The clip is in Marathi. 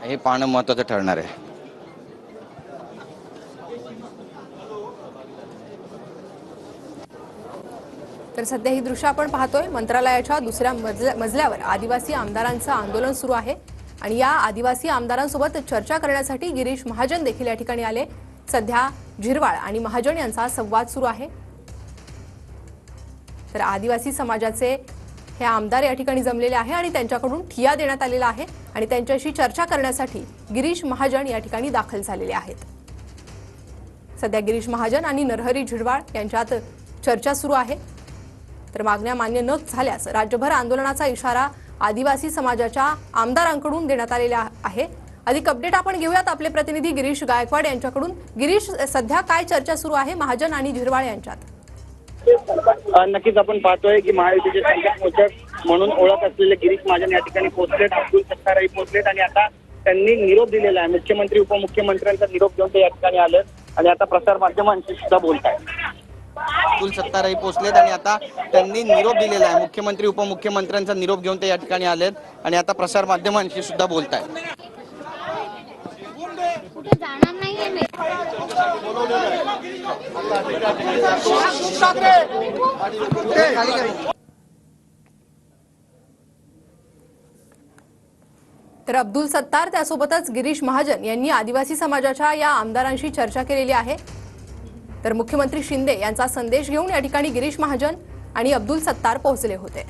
हे पाहणं महत्त्वाचं ठरणार आहे। तर सध्या ही दृश्य आपण पाहतोय, मंत्रालयाच्या दुसऱ्या मजल्यावर आदिवासी आमदारांचं आंदोलन सुरू आहे आणि या आदिवासी आमदारांसोबत चर्चा करण्यासाठी गिरीश महाजन देखील या ठिकाणी आले। सध्या झिरवाळ आणि महाजन यांचा संवाद सुरू आहे। तर आदिवासी समाजाचे हे आमदार या ठिकाणी जमलेले आहे आणि त्यांच्याकडून ठिया देण्यात आलेला आहे आणि त्यांच्याशी चर्चा करण्यासाठी गिरीश महाजन या ठिकाणी दाखल झालेले आहेत। सध्या गिरीश महाजन आणि नरहरी झिरवाळ यांच्यात चर्चा सुरू आहे। तर मागण्या मान्य न झाल्यास राज्यभर आंदोलनाचा इशारा आदिवासी समाजाच्या आमदारांकडून देण्यात आलेला आहे। अधिक अपडेट आपण घेऊयात आपले प्रतिनिधी गिरीश गायकवाड यांच्याकडून। गिरीश, सध्या काय चर्चा सुरू आहे महाजन आणि झिरवाळ यांच्यात? नक्कीच आपण पाहतोय की महायुतीचे संकेत मोचक म्हणून ओळख असलेले गिरीश महाजन या ठिकाणी पोहोचलेत, अब्दुल सत्तारही पोहोचलेत आणि आता त्यांनी निरोप दिलेला आहे। मुख्यमंत्री उपमुख्यमंत्र्यांचा निरोप घेऊन ते या ठिकाणी आलेत आणि आता प्रसार माध्यमांशी सुद्धा बोलत आहेत। अब्दुल सत्तारही पोहोचलेत आणि आता त्यांनी निरोप दिलेला आहे। मुख्यमंत्री उपमुख्यमंत्र्यांचा निरोप घेऊन ते या ठिकाणी आलेत आणि आता प्रसार माध्यमांशी सुद्धा बोलत आहेत। तर अब्दुल सत्तार त्यासोबतच गिरीश महाजन यांनी आदिवासी समाजाच्या या आमदारांशी चर्चा केलेली आहे। तर मुख्यमंत्री शिंदे यांचा संदेश घेऊन या ठिकाणी गिरीश महाजन आणि अब्दुल सत्तार पोहोचले होते।